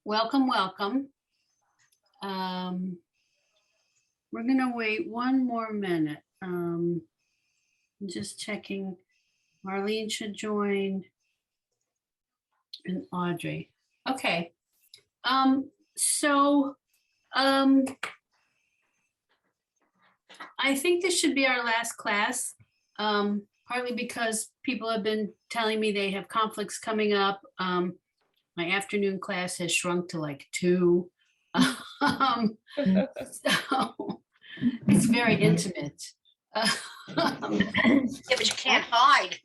Welcome, welcome. Um, we're gonna wait one more minute. I'm just checking. Marlene should join and Audrey. Okay. So I think this should be our last class, partly because people have been telling me they have conflicts coming up. My afternoon class has shrunk to like 2. So it's very intimate. Yeah, but you can't hide.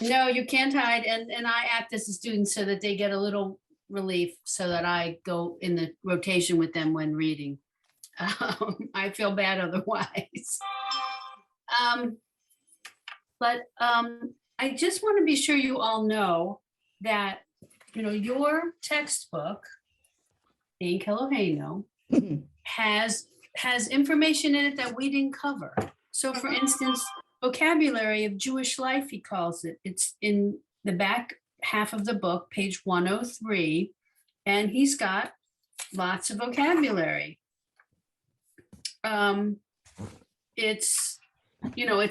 No, you can't hide. And I act as a student so that they get a little relief so that I go in the rotation with them when reading. I feel bad otherwise. But I just want to be sure you all know that, your textbook, Ein Keloheinu, has information in it that we didn't cover. So for instance, vocabulary of Jewish life, he calls it. It's in the back half of the book, page 103, and he's got lots of vocabulary. It's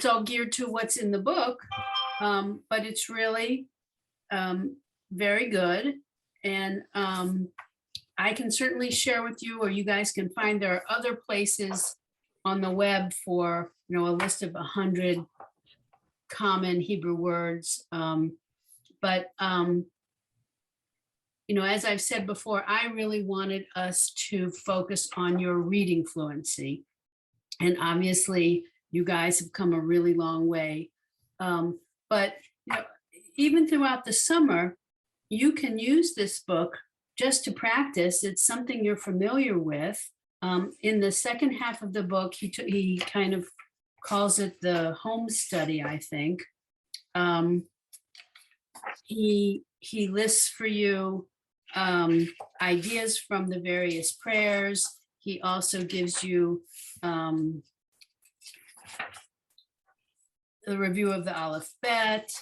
all geared to what's in the book, but it's really very good. And I can certainly share with you, or you guys can find there are other places on the web for, a list of 100 common Hebrew words. But as I've said before, I really wanted us to focus on your reading fluency. And obviously, you guys have come a really long way. But even throughout the summer, you can use this book just to practice. It's something you're familiar with. In the second half of the book, he kind of calls it the home study, I think. He lists for you ideas from the various prayers. He also gives you the review of the Aleph Bet.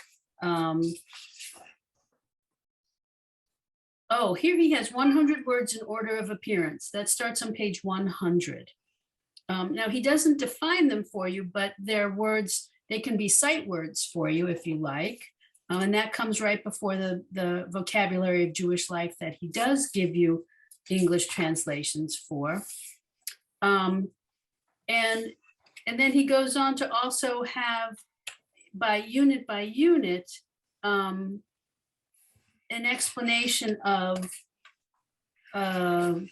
Here he has 100 words in order of appearance. That starts on page 100. Now, he doesn't define them for you, but they're words, they can be sight words for you if you like. And that comes right before the vocabulary of Jewish life that he does give you English translations for. And then he goes on to also have by unit, an explanation of other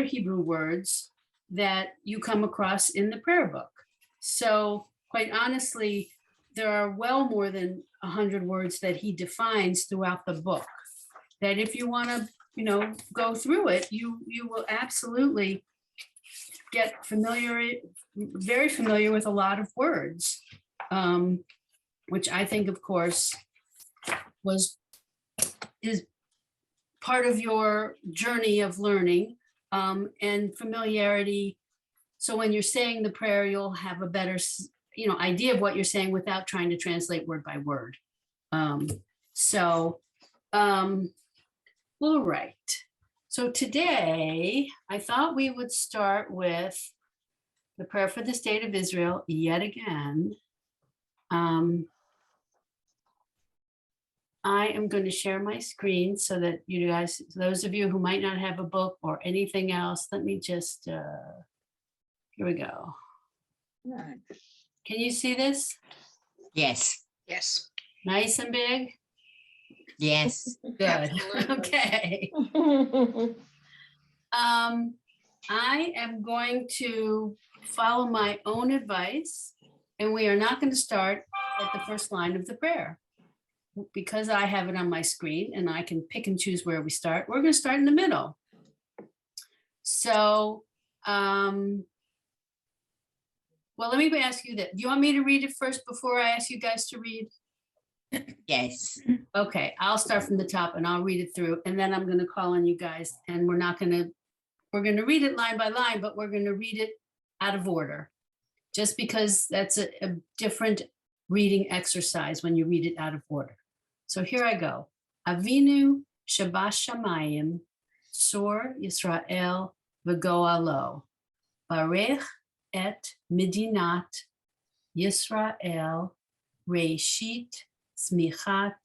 Hebrew words that you come across in the prayer book. So quite honestly, there are well more than 100 words that he defines throughout the book, that if you want to, go through it, you will absolutely get very familiar with a lot of words, which I think, of course, is part of your journey of learning and familiarity. So when you're saying the prayer, you'll have a better, idea of what you're saying without trying to translate word by word. All right. So today, I thought we would start with the prayer for the state of Israel yet again. I am going to share my screen so that you guys, those of you who might not have a book or anything else, let me just, here we go. Can you see this? Yes. Yes. Nice and big? Yes. Good. Okay. I am going to follow my own advice, and we are not going to start at the first line of the prayer. Because I have it on my screen and I can pick and choose where we start, we're going to start in the middle. So, well, let me ask you that. Do you want me to read it first before I ask you guys to read? Yes. Okay, I'll start from the top and I'll read it through, and then I'm going to call on you guys, and we're going to read it line by line, but we're going to read it out of order, just because that's a different reading exercise when you read it out of order. So here I go. Avinu Shabashamayim, Tzor Yisrael v'goalo. Barech et Medinat Yisrael Reishit Smichat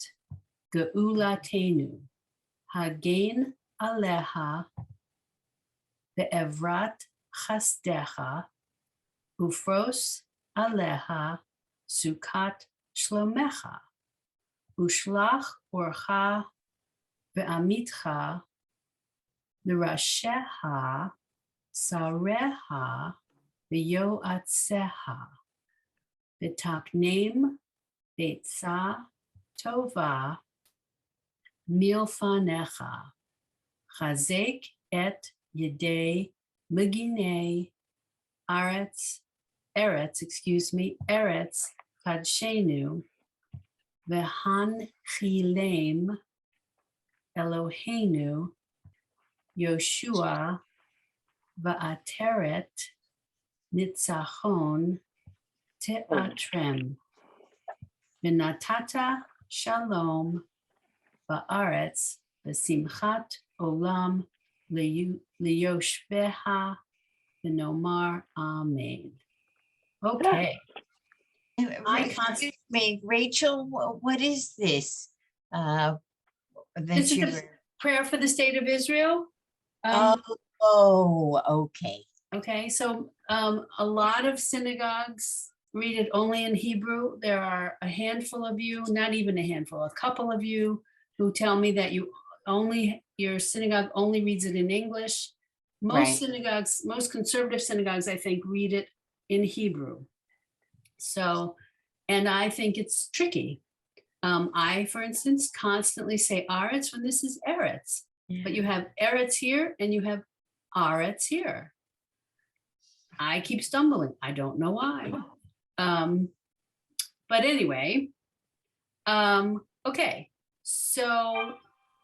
Geulatenu. Hagen Aleha Be'evrat Chasdecha Ufros Aleha Sukat Shlomecha. Ushlach Orcha Ve'amitcha Nerasheha Sareha Ve'yoatseha V'taknem Beitza Tova Milfanecha Chazek et Yedei Meginei Eretz Kadshenu V'hanchilem Eloheinu Yoshua Va'ateret Nitzachon Teatrem V'natata Shalom Ba'aretz V'simchat Olam Liyoshveha V'nomar Amen. Okay. Excuse me, Rachel, what is this? That This is you the prayer for the state of Israel. okay. Okay, so a lot of synagogues read it only in Hebrew. There are a handful of you, not even a handful, a couple of you who tell me that your synagogue only reads it in English. Most Right. synagogues, most conservative synagogues, I think, read it in Hebrew. So, and I think it's tricky. I, for instance, constantly say Aretz when this is Eretz, but you have Eretz here and you have Aretz here. I keep stumbling. I don't know why. But anyway, okay. So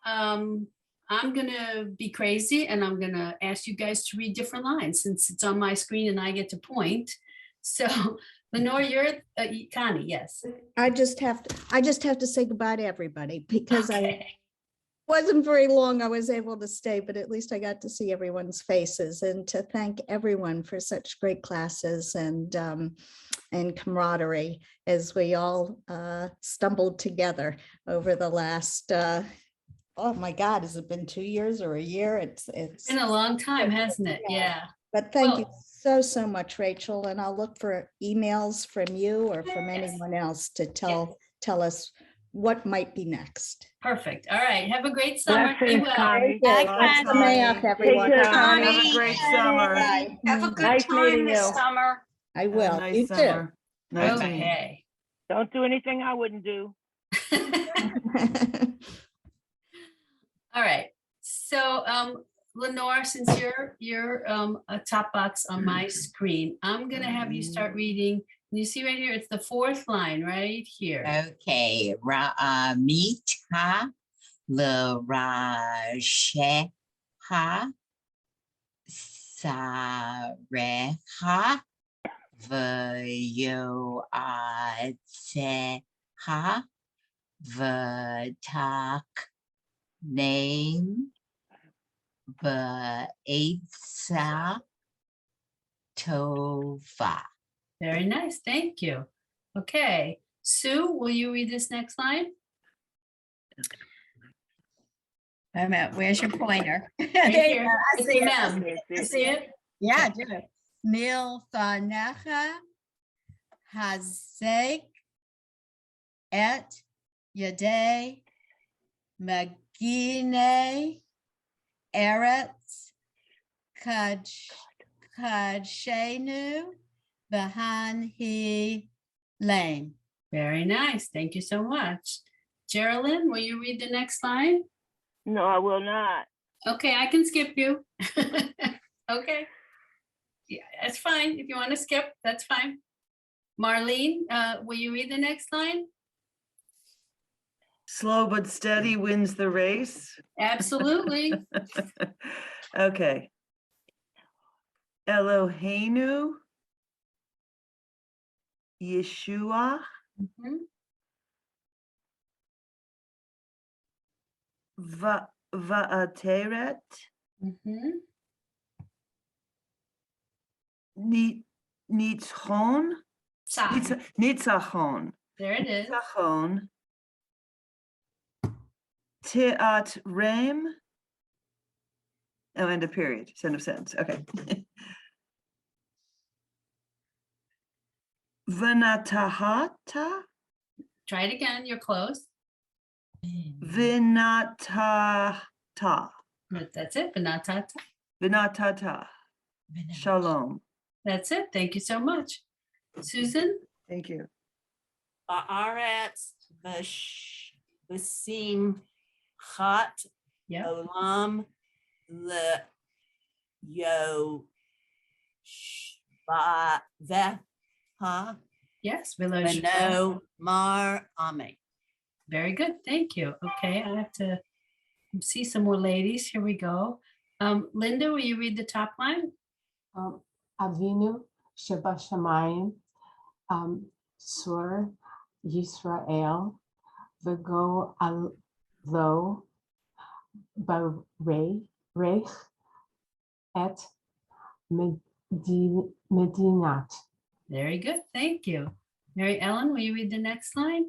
I'm gonna be crazy and I'm gonna ask you guys to read different lines since it's on my screen and I get to point. So Lenore, you're Connie, yes. I just have to say goodbye to everybody because I Okay. wasn't very long. I was able to stay, but at least I got to see everyone's faces and to thank everyone for such great classes and camaraderie as we all stumbled together over the last, oh my God, has it been 2 years or a year? It's Been a long time, hasn't it? Yeah. But thank you Well, so much, Rachel. And I'll look for emails from you or from Yes. anyone else to tell us what might be next. Perfect. All right. Have a great summer. Be Blessings, well. Connie. Bye, Bye, Connie. Sameach, Take everyone. care, Connie. Connie. Have a great summer. Bye. Have a good Nice time meeting this you. summer. I Have a will. nice You summer. Nice meeting you. Okay. Don't do anything I wouldn't do. too. All right. So Lenore, since you're a top box on my screen, I'm gonna have you start reading. You see right here, it's the fourth line right here. Okay, Mita L'Rasheha Sareha V'Yoatseha V'Tak Name B'Eitza Tova. Very nice. Thank you. Okay. Sue, will you read this next line? Wait a minute, where's your pointer? Right There you here. go. I It's see the it. mem. You see it? Yeah, do it. Milfanecha Hazek et Yadei Magine Eretz Kadshenu Bahan Lane. Very nice. Thank you so much. Geraldine, will you read the next line? No, I will not. Okay, I can skip you. Okay. Yeah, that's fine. If you want to skip, that's fine. Marlene, will you read the next line? Slow but steady wins the race. Absolutely. Okay. Eloheinu, Yeshua, Mhm. Va'ateret, Mhm. Nitzchon. Sa, Nitzachon. there it is. Nitzachon. Teat Rem. Oh, end of period. End of sentence. Okay. Vinatahata. Try it again, you're close. Vinatata. But that's it, Benatata. Vinatata. Shalom. That's it. Thank you so much. Susan? Thank you. Ba'aretz v'sim chat Yeah, olam le yo shvaveha yes, Village. v'no mar ame. Very good, thank you. Okay, I have to see some more ladies. Here we go. Linda, will you read the top line? Avinu Shebashamayim Sur Yisrael V'go Alo Barech Et Medinat. Very good, thank you. Mary Ellen, will you read the next line?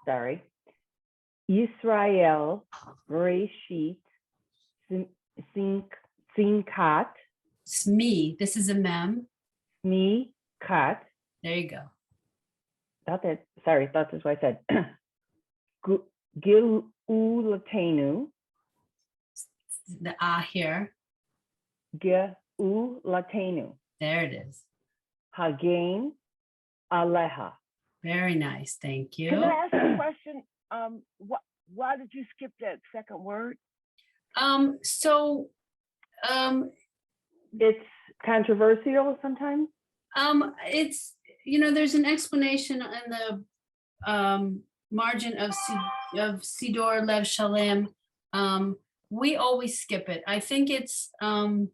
Sorry. Yisrael, Bereshit, Sinkat, Sme, this is a mem. Kat. There you go. That's it. Sorry, that's what I said. Gilulatenu, The ah here. Gilulatenu, There it is. Hagain, Aleha. Very nice, thank Can you. I ask a question? Why did you skip that second word? So, It's controversial sometimes. it's, there's an explanation in the margin of Sidor Lev Shalem. We always skip it. I think it's, I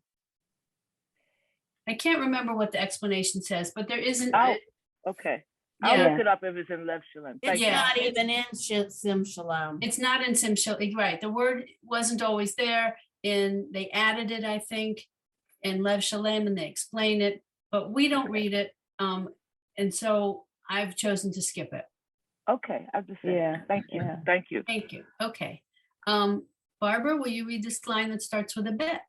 can't remember what the explanation says, but there isn't. Oh, okay. I'll Yeah. look it up if it's in Lev Shalem. It's Thank Yeah. not even in Sim Shalom. It's not in Sim Shalom, right? The word wasn't always there, and they added it, I think, in Lev Shalem, and they explain it, but we don't read it. And so I've chosen to skip it. Okay, I just said, thank you, thank you. Thank you. Okay. Barbara, will you read this line that starts with a bet?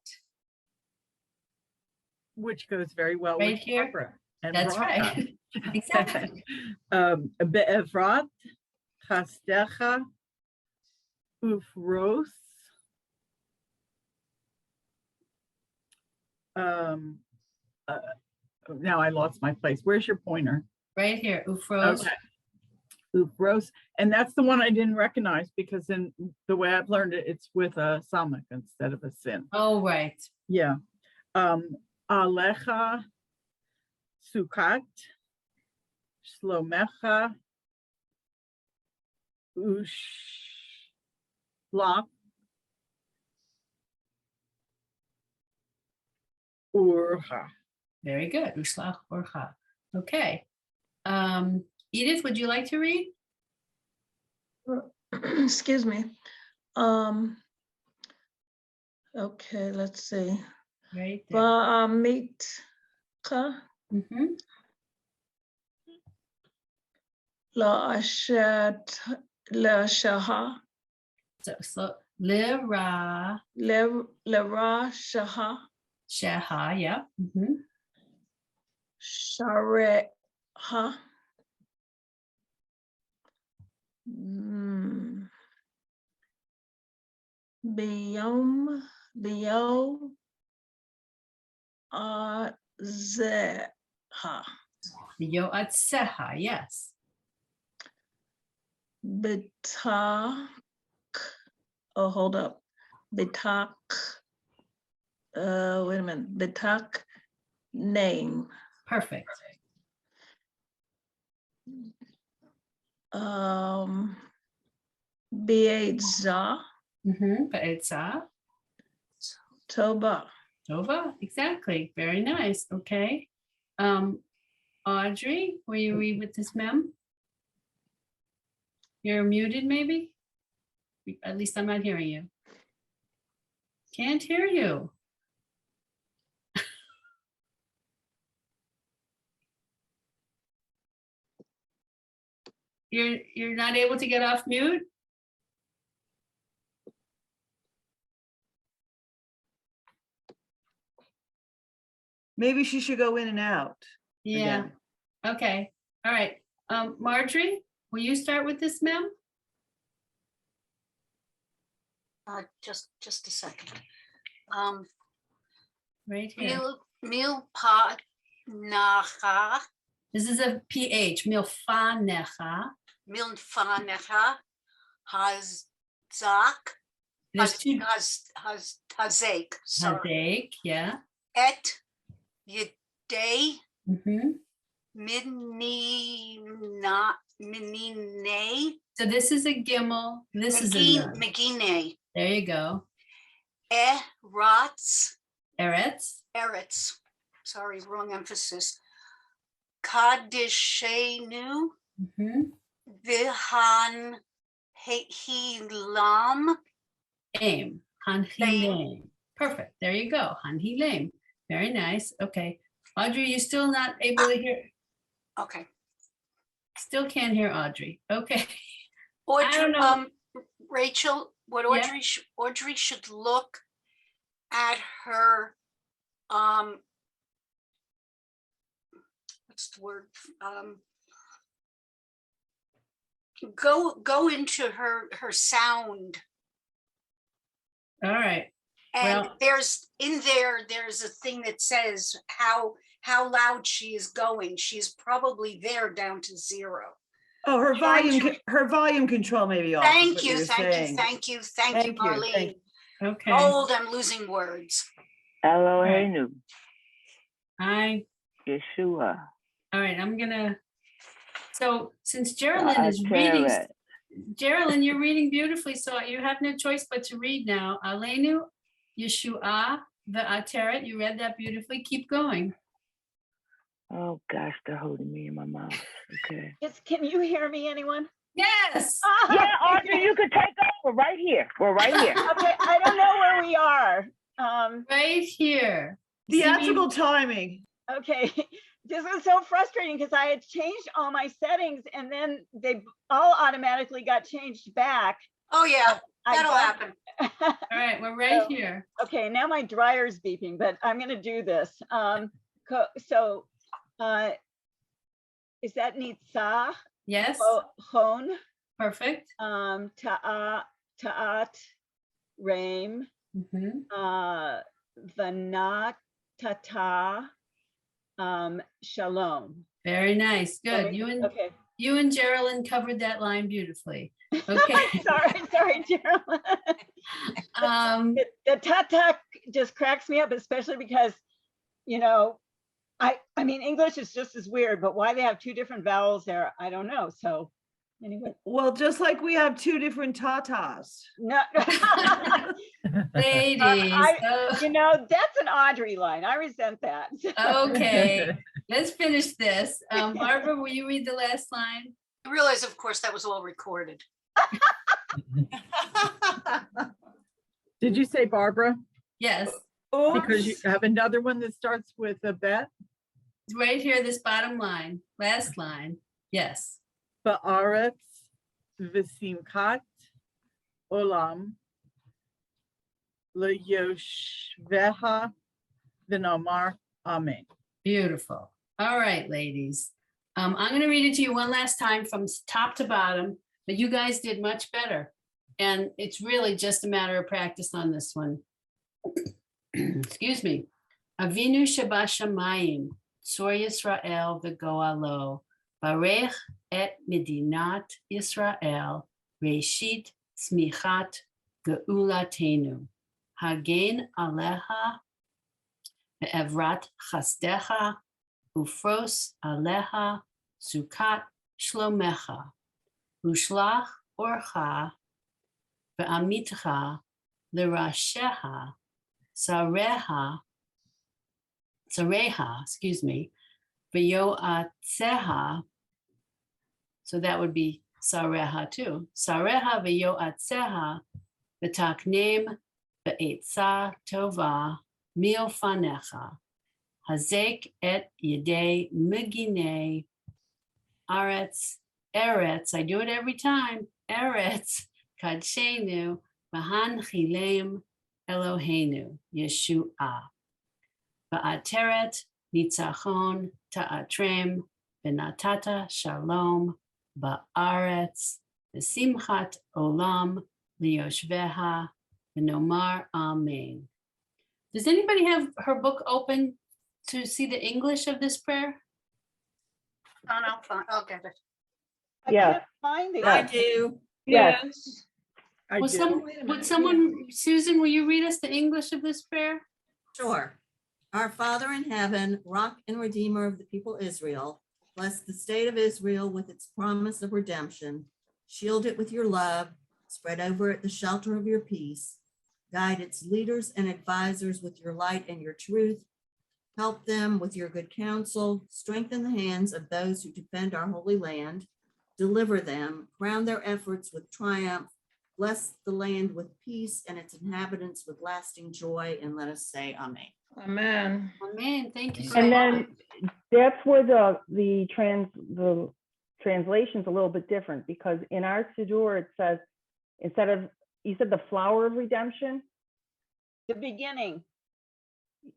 Which goes very well Right with here? Barbara and That's Bracha. right. Exactly. Be'evrat chastecha ufros. Now I lost my place. Where's your pointer? Right here, Ufros. Okay. Ufros. And that's the one I didn't recognize because in the way I've learned it, it's with a samach instead of a sin. Oh, right. Yeah. Alecha sukat shlomecha ushla urcha. Very good. Ushlach Orcha. Okay. Edith, would you like to read? Excuse me. Okay, let's see. Right there. Va'amitka Mhm. la'ashaha So Lira Lerashaha Sheha, yeah. Mhm. Shareha Biyom Azeha Yoatseha, yes. Bitak. Oh, hold up. Bitak. Wait a minute. Bitak name. Perfect. Be'etza Be'etza. Toba. Tova, exactly. Very nice. Okay. Audrey, will you read with this mem? You're muted, maybe? At least I'm not hearing you. Can't hear you. You're not able to get off mute? Maybe she should go in and out. Yeah, again. okay, all right. Marjorie, will you start with this, ma'am? Just a second. Right here. Milpa nacha, This is a PH, milfanecha. milfanecha, hazak, There's two, hazek, sorry. Hadek, yeah. Et yedei Mhm. minine, So this is a gimel, this is a nun. megine, There you go. eratz, Eretz, sorry, wrong emphasis. Kadishenu, mhm. vihan hilam, Aim, hanhilem. Perfect, there you go, hanhilem. Very nice, okay. Audrey, you still not able to hear? okay. Still can't hear Audrey, okay. I Audrey, don't know. Rachel, what Yeah. Audrey should look at her, what's the word? Go into her sound, All right, and Well- there's a thing that says how loud she is going. She's probably there down to 0. Oh, her Try volume, to- her volume control may be off. is Thank what you, were thank you, saying. thank you, Thank you, Marlene. thank okay. Hold, I'm losing words. Eloheinu, Yeshua. All right, I'm gonna, so since Geraldine is reading, Ateret. Geraldine, you're reading beautifully, so you have no choice but to read now. Aleinu, Yeshua, the Ateret, you read that beautifully. Keep going. Oh gosh, they're holding me in my mouth. Okay. Can you hear me, anyone? Yes. Yeah, Audrey, you could take over right here. We're right here. Okay, I don't know where we are. Right here. Theatrical timing. Okay, this is so frustrating because I had changed all my settings and then they all automatically got changed back. Oh, yeah, I that'll got- happen. All right, we're right So- here. Okay, now my dryer's beeping, but I'm gonna do this. So, is that Nitsa? Yes, Hon, perfect. Ta'at, Raim, Mhm. Vanatata, Shalom. Very nice, good. Okay. You and Geraldine covered that line beautifully. Okay. Sorry, Gerald. Um, The ta-ta just cracks me up, especially because, you know, I mean, English is just as weird, but why they have 2 different vowels there, I don't know. So anyway, Well, just like we have 2 different tatas. no. ladies, You know, that's an Audrey line. I resent that. okay, let's finish this. Barbara, will you read the last line? I realize, of course, that was all recorded. Did you say Barbara? Yes, Because you have another one that starts with a bet. it's right here, this bottom line, last line. Yes, Ba'aretz v'simkat olam leyoshveha v'nomar amen. beautiful. All right, ladies. I'm going to read it to you one last time from top to bottom, but you guys did much better. And it's really just a matter of practice on this one. Excuse me. Avinu Sheba Shamayim, Tzor Yisrael v'goalo, Barech et Medinat Yisrael, Reshit Smichat Geulatenu, Hagen Aleha, Ve'evrat Chasdecha, Ufros Aleha, Sukat Shlomecha, Ushlach Orcha, Ve'amitcha, L'rasheha, Sareha, excuse me, V'yoatzeha, so that would be sareha too. Sareha v'yoatzeha v'taknem v'etza tova milfanecha. Hazek et yedei megine aretz eretz. I do it every time. Eretz kadshenu mahan chilem Eloheinu Yeshua. Ba'ateret nitzachon ta'atrem v'natata shalom ba'aretz v'simchat olam liyoshveha v'nomar amen. Does anybody have her book open to see the English of this prayer? I'll get it. I Yes. can't find the. I do. Yes. I Would do. someone, Susan, will you read us the English of this prayer? Sure. Our Father in heaven, rock and redeemer of the people Israel, bless the state of Israel with its promise of redemption. Shield it with your love, spread over it the shelter of your peace. Guide its leaders and advisors with your light and your truth. Help them with your good counsel. Strengthen the hands of those who defend our holy land. Deliver them, crown their efforts with triumph. Bless the land with peace and its inhabitants with lasting joy. And let us say amen. Amen. Thank you so And much. then that's where the translation's a little bit different, because in our Siddur it says, instead of, you said the flower of redemption? The beginning.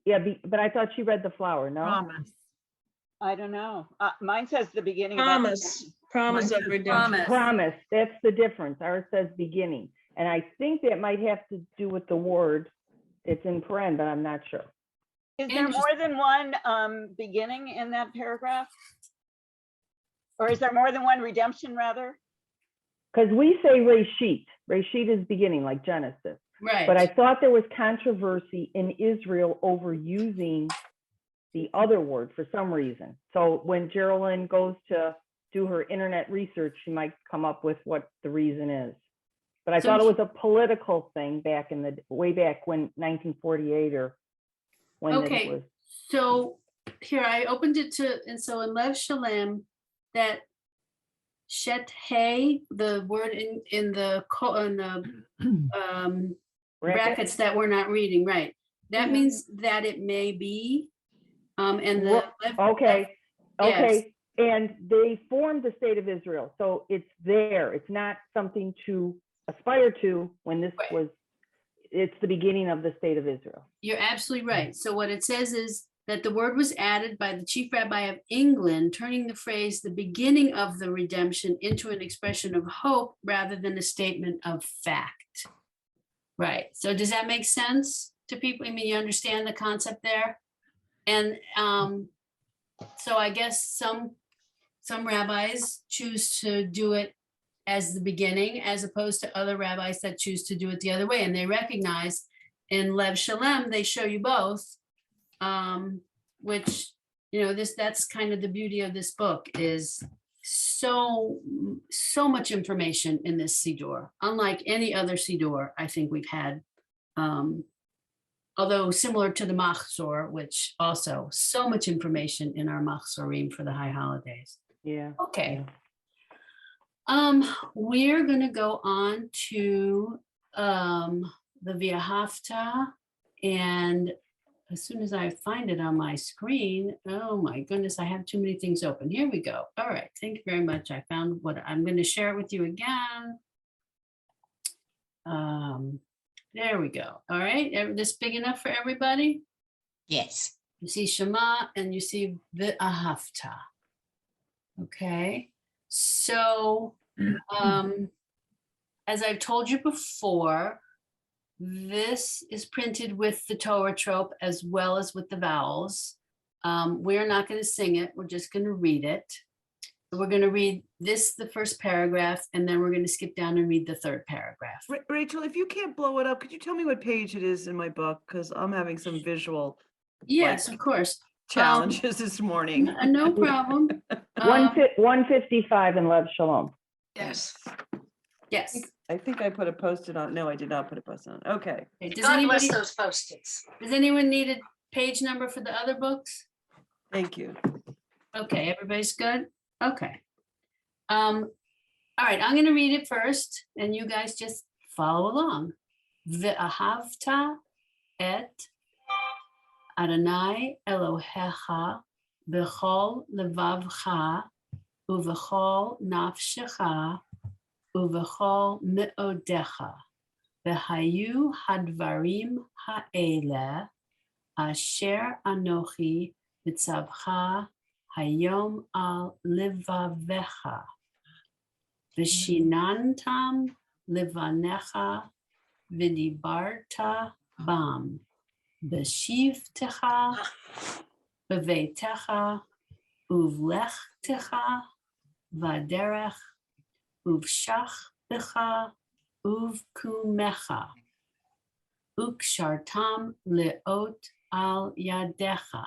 Yeah, but I thought she read the flower, no? Promise. I don't know. Mine says the beginning. of Promise of redemption. Promise, that's the difference. Ours says beginning. And I think that might have to do with the word. It's in paren, but I'm not sure. Is there more than one beginning in that paragraph? Or is there more than one redemption rather? Because we say Reshit. Reshit is beginning, like Genesis. Right. But I thought there was controversy in Israel over using the other word for some reason. So when Geraldine goes to do her internet research, she might come up with what the reason is. But I thought it was a political thing back in the, way back when 1948 or when this Okay, was. so here I opened it to, and so in Lev Shalem, that Shet Hey, the word in the brackets that we're not reading, right? That means that it may be. And the Okay, yes. okay. And they formed the state of Israel. So it's there. It's not something to aspire to when this was, it's the beginning of the state of Israel. You're absolutely right. So what it says is that the word was added by the chief rabbi of England, turning the phrase the beginning of the redemption into an expression of hope rather than a statement of fact. Right. So does that make sense to people? I mean, you understand the concept there? And so I guess some rabbis choose to do it as the beginning, as opposed to other rabbis that choose to do it the other way. And they recognize in Lev Shalem, they show you both, which, you know, that's kind of the beauty of this book, is so much information in this Siddur, unlike any other Siddur I think we've had, although similar to the Machzor, which also so much information in our Machzorim for the high holidays. Yeah. Okay. We're gonna go on to the V'ahavta, and as soon as I find it on my screen, oh my goodness, I have too many things open. Here we go. All right, thank you very much. I found what I'm going to share it with you again. There we go. All right, this big enough for everybody? Yes. You see Shema and you see V'ahavta. Okay, so as I've told you before, this is printed with the Torah trope as well as with the vowels. We're not going to sing it. We're just going to read it. We're going to read this, the first paragraph, and then we're going to skip down and read the third paragraph. Rachel, if you can't blow it up, could you tell me what page it is in my book? Because I'm having some visual Yes, of course. challenges this morning. No problem. 155 in Lev Shalom. Yes. Yes. I think I put a post-it on. No, I did not put a post-it on. Okay. God bless those Post-its. Does anyone need a page number for the other books? Thank you. Okay, everybody's good? Okay. All right, I'm gonna read it first and you guys just follow along. Ve'ahavta et Adonai Elohecha b'chol levavcha uv'chol nafshecha uv'chol me'odecha v'hayu hadvarim ha'ele asher anochi mitzavcha hayom al levavecha v'shinantam levanecha v'dibarta bam b'shivtecha b'veitecha uvlechtecha v'derech uvshachbecha uvkumecha ukshartam leot al yadecha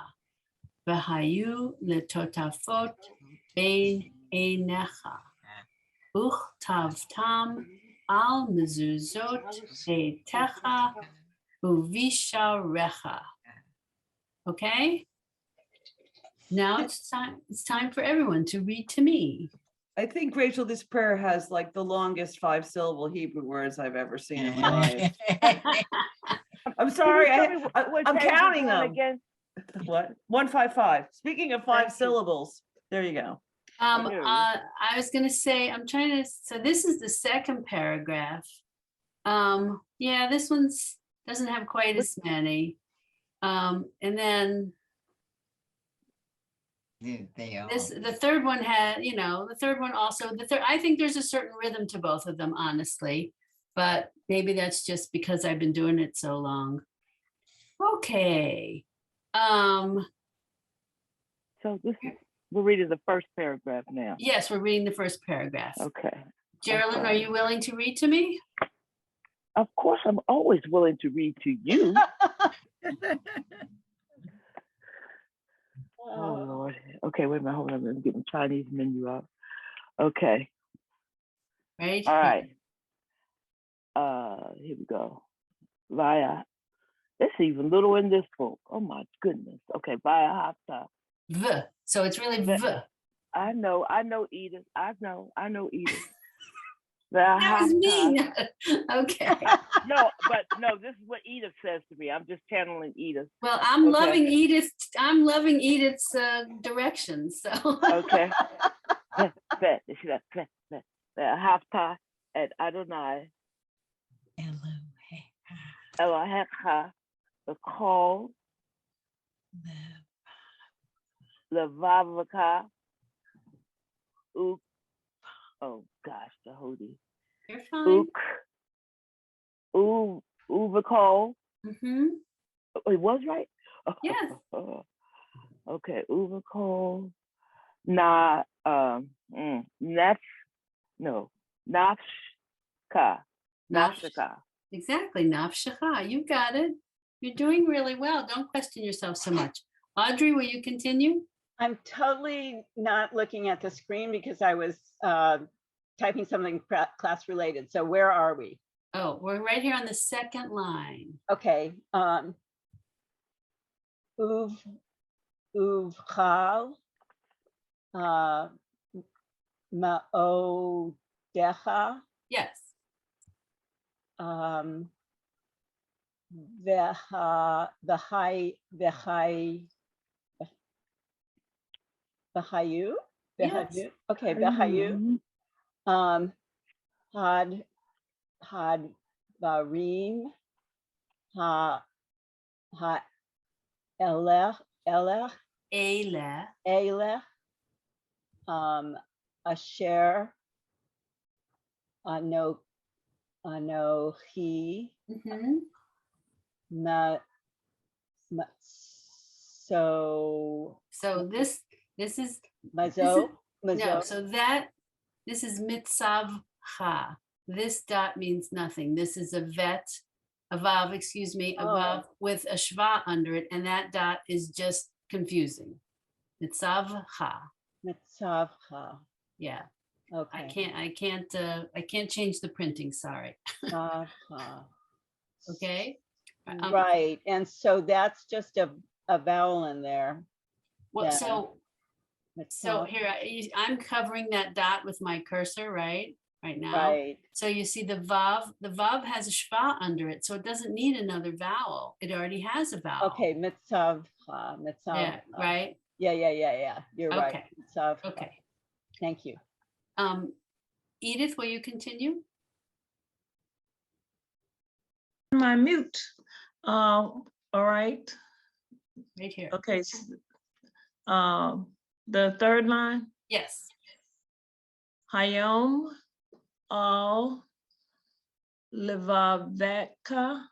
v'hayu letotafot bein einecha uchtavtam al mezuzot beitecha uvisharecha. Okay? Now it's time for everyone to read to me. I think, Rachel, this prayer has like the longest 5-syllable Hebrew words I've ever seen in my life. I'm sorry, I'm counting them. Again? What? 155. Speaking of 5 Thank you. syllables, there you go. I was gonna say, so this is the second paragraph. Yeah, this one's doesn't have quite as many. And then the third one had, the third one also, I think there's a certain rhythm to both of them, honestly, but maybe that's just because I've been doing it so long. Okay. So we're reading the first paragraph now. Yes, we're reading the first paragraph. Okay. Geraldine, are you willing to read to me? Of course, I'm always willing to read to you. Oh, Lord. Okay, wait a minute. Hold on. I'm getting Chinese menu up. Okay. Right. All right. Here we go. Via. It's even little in this book. Oh, my goodness. Okay. Via hafta. V. So it's really V. I know, Edith. I know, Edith. That was me. Okay. No, this is what Edith says to me. I'm just channeling Edith. Well, I'm loving Edith. I'm loving Edith's directions. So. Okay. Hafta et Adonai Elohecha b'chol levavcha oh gosh, the hoodie. You're fine. Uvakol. It was right? Yes. Okay, Uvakol. Nafshka. Exactly, nafshaka. You got it. You're doing really well. Don't question yourself so much. Audrey, will you continue? I'm totally not looking at the screen because I was typing something class related. So where are we? Oh, we're right here on the second line. Okay. Uvchal ma'odecha. Yes. Behayu? Yes. Okay, Behayu. Had Barim Elech Asher Anochi. So this is Mazo. No, so this is mitzavcha. This dot means nothing. This is a vav, excuse me, a vav with a shva under it, and that dot is just confusing. Mitzavcha. Mitzavcha. Yeah. Okay. I can't change the printing. Sorry. Okay. Right, and so that's just a vowel in there. Well, Yeah. so So Mitzav. here, I'm covering that dot with my cursor, right now. Right. So you see the vav has a shva under it, so it doesn't need another vowel. It already has a vowel. Okay, Mitzav. Mitzav. Yeah, right? Yeah. You're right. Okay. Mitzav. Okay. Thank you. Edith, will you continue? My mute. All right. Right here. Okay. The third line. Yes. Hayom al levaveka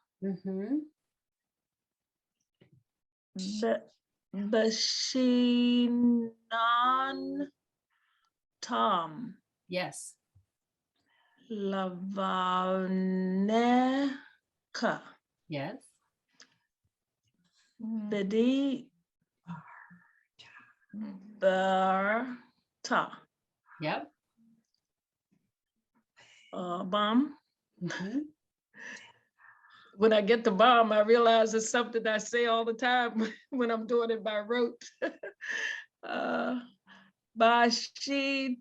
bashinan tam Yes. lavaneka Yes. bedi barta Yep. bomb. When I get the bomb, I realize it's something I say all the time when I'm doing it by rote. Bashiv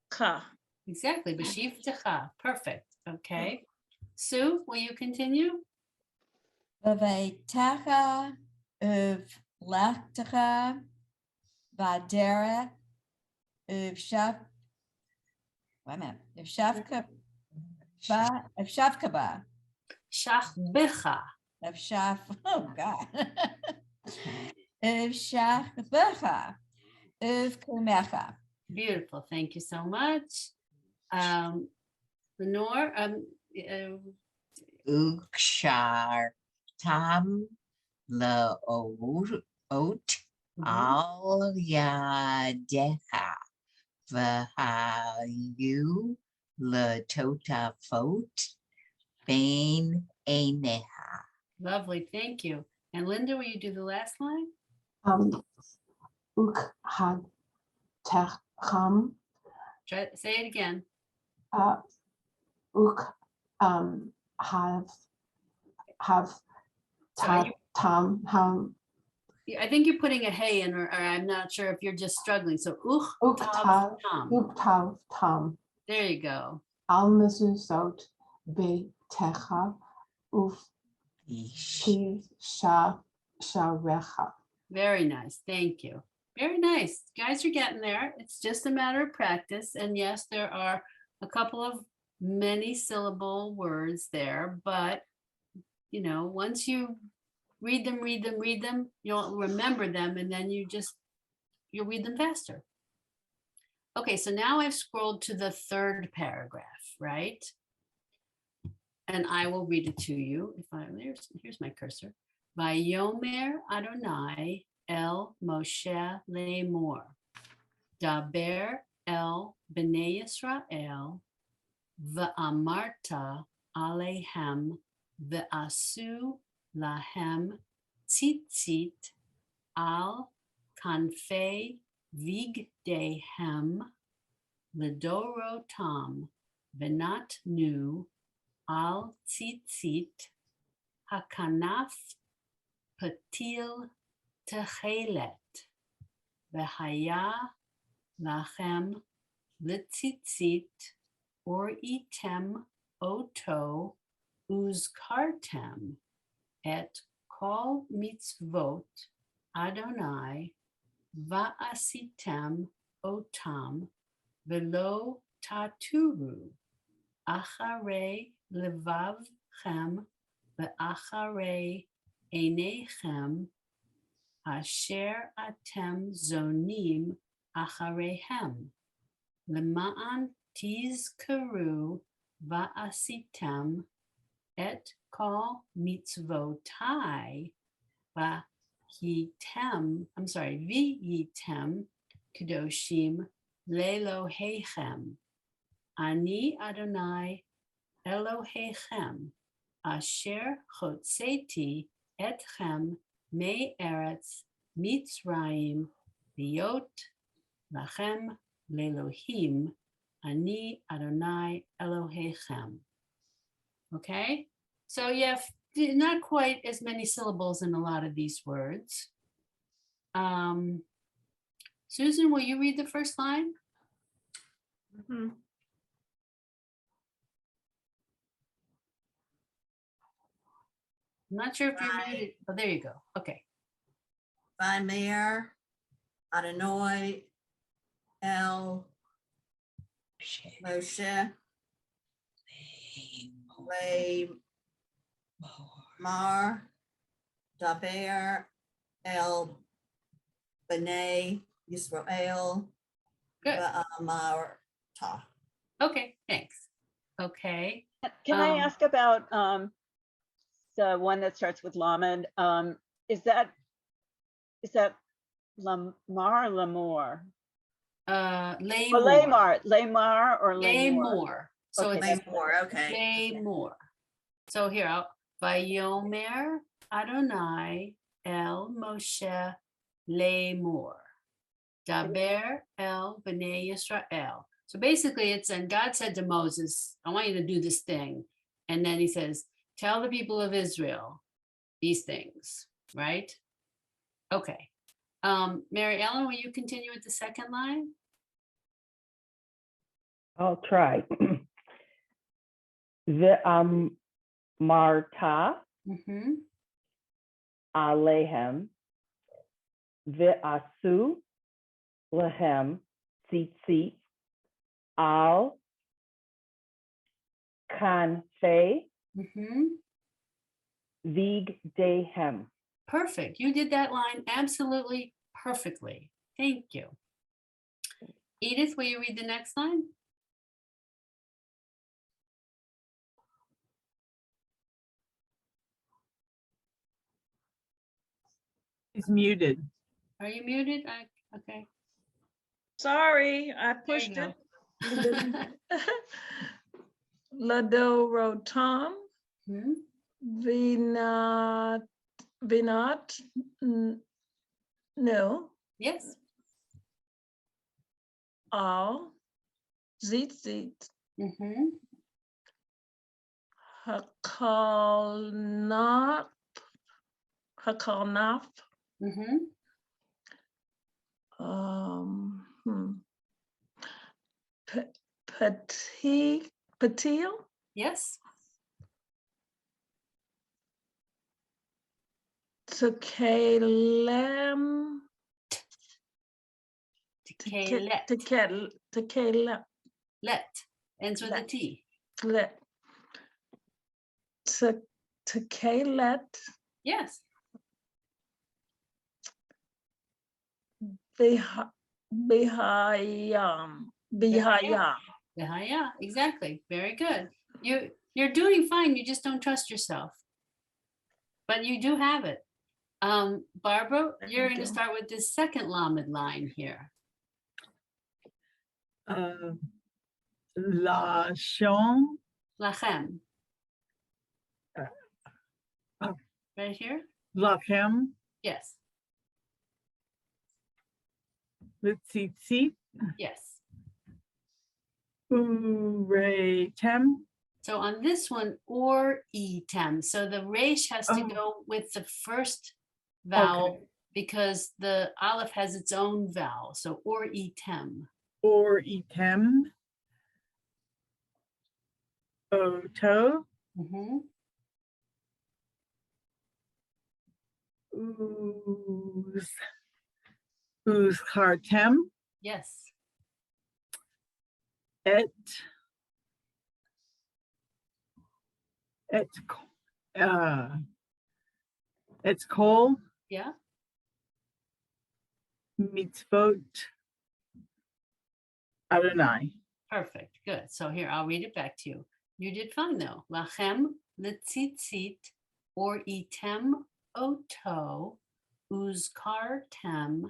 Ka. Exactly. Bashiv techa. Perfect. Okay. Sue, will you continue? Vavetecha uvlechtecha vadera uvshaf. Wait a minute. Uvshavkaba. Shachbecha. Uvshaf. Oh God. Uvshachbecha. Uvkumecha. Beautiful. Thank you so much. Lenore, Ukshar tam laot al yadeha vahayu latotafot bain eineha. lovely. Thank you. And Linda, will you do the last line? Uk had techam. Say it again. Uk have tam ham. I think you're putting a hey in, or I'm not sure if you're just struggling. So Uk tav tam. There you go. Al mezuzot be techa uf sharecha. Very nice. Thank you. Very nice. Guys are getting there. It's just a matter of practice. And yes, there are a couple of many syllable words there, but you know, once you read them, you'll remember them, and then you'll read them faster. Okay, so now I've scrolled to the third paragraph, right? And I will read it to you. Here's my cursor. Vayomer Adonai el Moshe Lemor, Daber el Bnei Yisrael, V'amarta alehem v'asu lahem tzitzit al kanfei vigdehem l'dorotam v'natnu al tzitzit hakanaf patil techelet v'haya lachem l'tzitzit or item oto uzkartem et kol mitzvot Adonai va'asitem otam velo taturu acharei levavchem ve'acharei einechem asher atem zonim achareihem lema'an tizkaru va'asitem et kol mitzvotai v'yitem kedoshim lelohechem. Ani Adonai Elohechem asher chotzeti etchem me'eretz Mitzrayim v'yot lachem lelohim. Ani Adonai Elohechem. Okay, so yeah, not quite as many syllables in a lot of these words. Susan, will you read the first line? Mhm. I'm not sure if you read it. Oh, there you go. Okay. Mayor, Adonai, El, Moshe, Le, Mar, Daber, El, B'nai, Yisrael, Good. Marta. Okay, thanks. Okay. Can I Um, ask about the one that starts with Lamed? Is that Lamar or Lamor? lay Or more. Lamar or Lay Lamor? more. So Okay, it's More, okay. lay more. So here, Vayomer Adonai El Moshe Lamor. Daber El B'nai Yisrael. So basically it's, and God said to Moses, I want you to do this thing. And then he says, tell the people of Israel these things, right? Okay. Mary Ellen, will you continue with the second line? I'll try. The Marta Mm-hmm. Alehem Ve'asu Lehem Tzitzit Al Kanfe Mm-hmm. Vigdehem. Perfect. You did that line absolutely perfectly. Thank you. Edith, will you read the next line? He's muted. Are you muted? Okay. Sorry, I There pushed you it. go. Lado Rotom, Hmm? Vinat, no, Yes. all, Zit, Mm-hmm. Hakalnaf, Mm-hmm. Patil, Yes. Tekelem, Tekelet. Let. Ends with a T. Tekelet, Yes. Bihayam, Bihaya. Yeah, exactly. Very good. You're doing fine. You just don't trust yourself. But you do have it. Barbara, you're going to start with this second Lamed line here. Lashon. Lachem. Right here? Lachem. Yes. Litzitzit. Yes. Uretem. So on this one, or etem. So the resh has to go with the first vowel because the aleph has its own vowel. So or etem. Or etem. Oto. Mm-hmm. Uzhartem. Yes. It's kol. Yeah. Mitzvot Adonai. Perfect. Good. So here, I'll read it back to you. You did fine though. Lachem litzitzit or etem oto uzkartem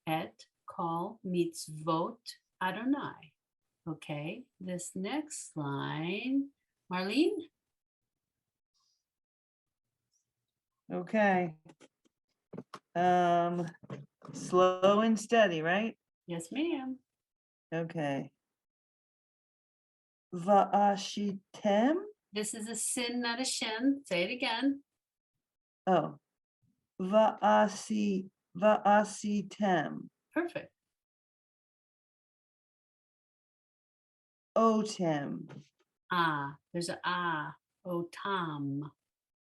et kol mitzvot Adonai. Okay, this next line, Marlene? Okay. Slow and steady, right? Yes, ma'am. Okay. Va'ashitem. This is a sin, not a shin. Say it again. Oh, va'asitem, Perfect. otem. There's a otam.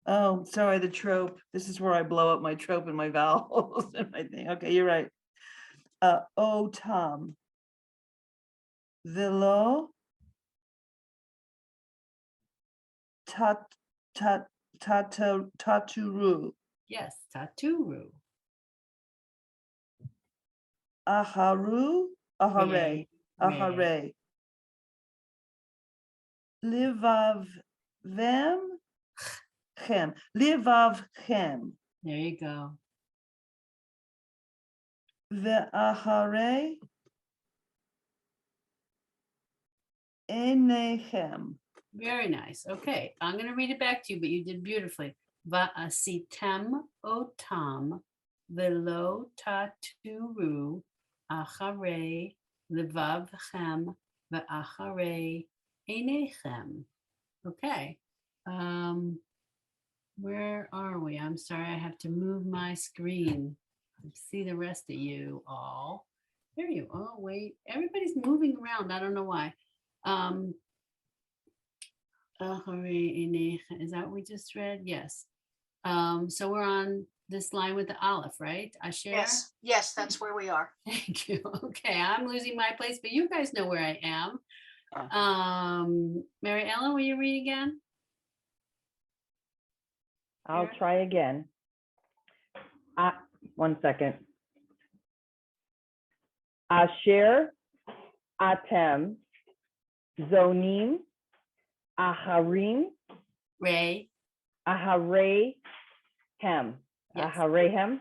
Oh, sorry, the trope. This is where I blow up my trope and my vowels and my thing. Okay, you're right. Otam. Velo. Taturu. Yes, taturu. Aharu. Ahare. Ray. Ahare. Livav them. Chem. Livav chem. There you go. Ve'ahare. Enechem. Very nice. Okay, I'm going to read it back to you, but you did beautifully. Va'asitem otam velo taturu achare levavchem ve'achare einechem. Okay. Where are we? I'm sorry, I have to move my screen to see the rest of you all. There you are. Oh, wait, everybody's moving around. I don't know why. Is that what we just read? Yes. So we're on this line with the Aleph, right? Asher? Yes, yes, that's where we are. Thank you. Okay, I'm losing my place, but you guys know where I am. Mary Ellen, will you read again? I'll try again. 1 second. Asher, atem, zonim, aharim, Ray. aharehem, Yes. aharehem,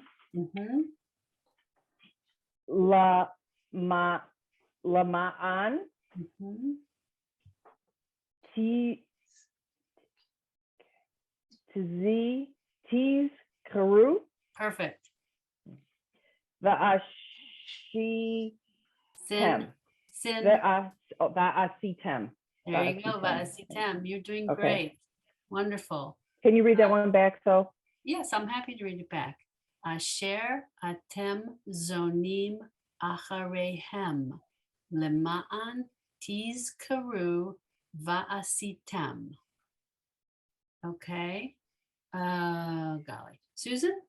lama'an, tiz karu, Perfect. va'ashitem, Sin. va'asitem. There you go, Va'asitem. You're doing Okay. great. Wonderful. Can you read that one back, so? Yes, I'm happy to read it back. Asher atem zonim acharehem lema'an tizkaru va'asitem. Okay. Golly. Susan?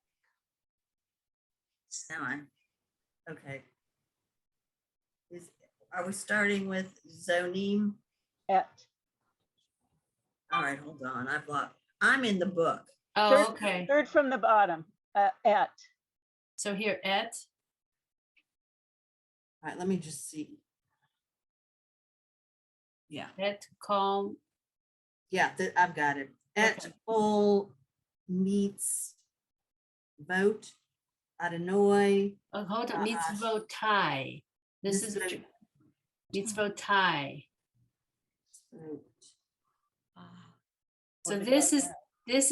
Okay. Are we starting with zonim? Et. All right, hold on. I'm in the book. Oh, okay. Third from the bottom, et. So here, et. All right, let me just see. Yeah. Et kol. Yeah, I've got it. Et kol meets vote, Adonai. Oh, hold on. Mitzvotai. This is mitzvotai. So this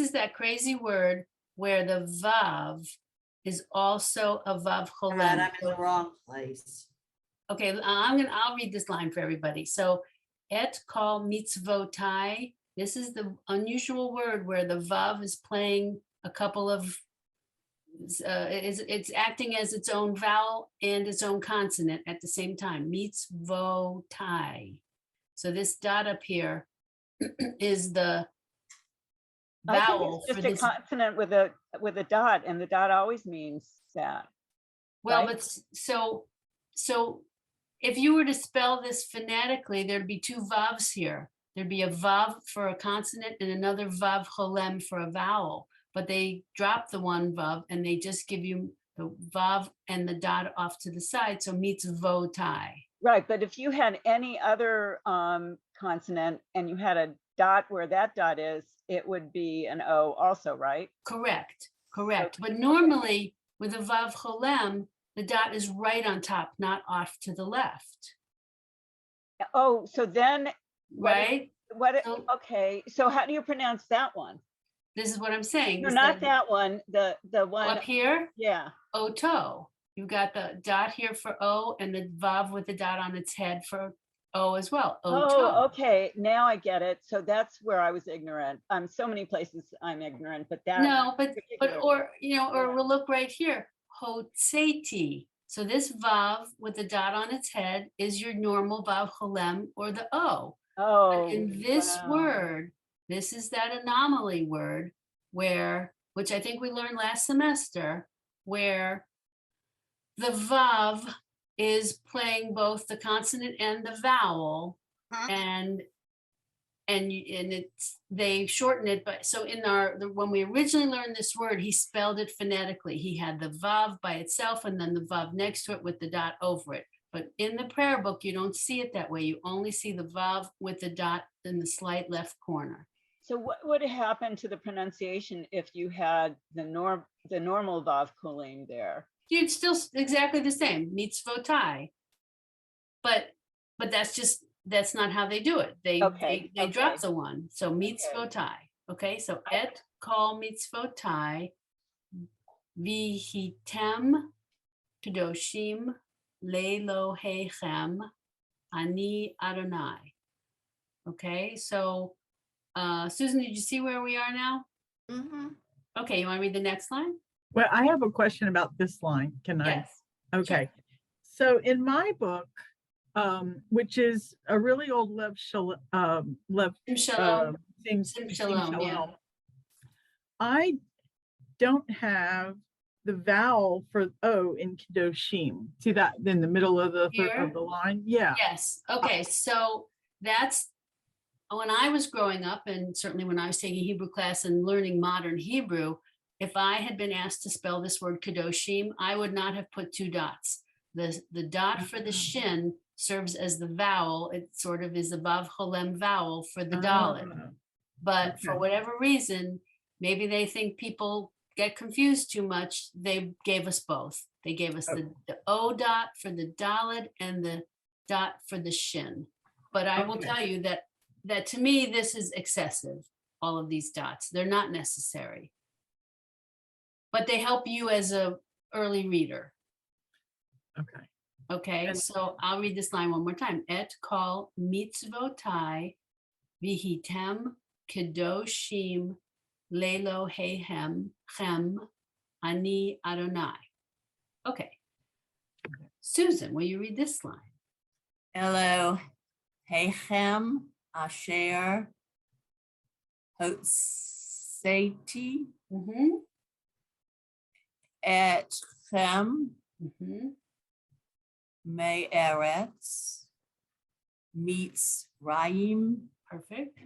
is that crazy word where the vav is also a vav cholem. Right, I'm in the wrong place. Okay, I'll read this line for everybody. So et kol mitzvotai. This is the unusual word where the vav is playing a couple of it's acting as its own vowel and its own consonant at the same time. Mitzvotai. So this dot up here is the vowel I think it's for just this. a consonant with a dot, and the dot always means that. Well, right? but so if you were to spell this phonetically, there'd be two vavs here. There'd be a vav for a consonant and another vav cholem for a vowel. But they drop the one vav and they just give you the vav and the dot off to the side. So mitzvotai. Right, but if you had any other consonant and you had a dot where that dot is, it would be an O also, right? Correct. But normally with a vav cholem, the dot is right on top, not off to the left. Oh, so then Right? Okay, so how do you pronounce that one? This is what I'm saying. No, not that one, the one up here. Yeah. Oto. You've got the dot here for O and the vav with the dot on its head for O as well. Oh, O. okay, now I get it. So that's where I was ignorant. So many places I'm ignorant, but that. No, but particular- or Yeah. we'll look right here. Hotseti. So this vav with the dot on its head is your normal vav cholem or the O. Oh. But in this wow. word, this is that anomaly word where, which I think we learned last semester, where the vav is playing both the consonant and the vowel, Huh? and it's they shorten it. But so in when we originally learned this word, he spelled it phonetically. He had the vav by itself and then the vav next to it with the dot over it. But in the prayer book, you don't see it that way. You only see the vav with the dot in the slight left corner. So what would happen to the pronunciation if you had the normal vav kulim there? You'd still exactly the same, mitzvotai. But that's not how they do it. They drop okay. the one. So mitzvotai. Okay, so et kol mitzvotai vihitem kedoshim lelohechem ani Adonai. Okay, so Susan, did you see where we are now? Mm-hmm. Okay, you want to read the next line? Well, I have a question about this line. Can I? Yes. Okay. So in my book, which is a really old Shalom. Sim Shalom, yeah. I don't have the vowel for O in Kedoshim. See that in the middle of the line? Yeah. Yes. Okay. So that's when I was growing up, and certainly when I was taking Hebrew class and learning modern Hebrew, if I had been asked to spell this word Kedoshim, I would not have put two dots. The dot for the shin serves as the vowel. It sort of is the vav cholem vowel for the dalet. But for whatever reason, maybe they think people get confused too much. They gave us both. They gave us the O dot for the dalet and the dot for the shin. But I will tell you that to me, this is excessive, all of these dots. They're not necessary. But they help you as a early reader. Okay. Okay, so I'll read this line one more time. Et kol mitzvotai vihitem kedoshim lelohechem chem ani Adonai. Okay. Susan, will you read this line? Elohechem asher hotseti etchem me'eretz mitzrayim. Perfect.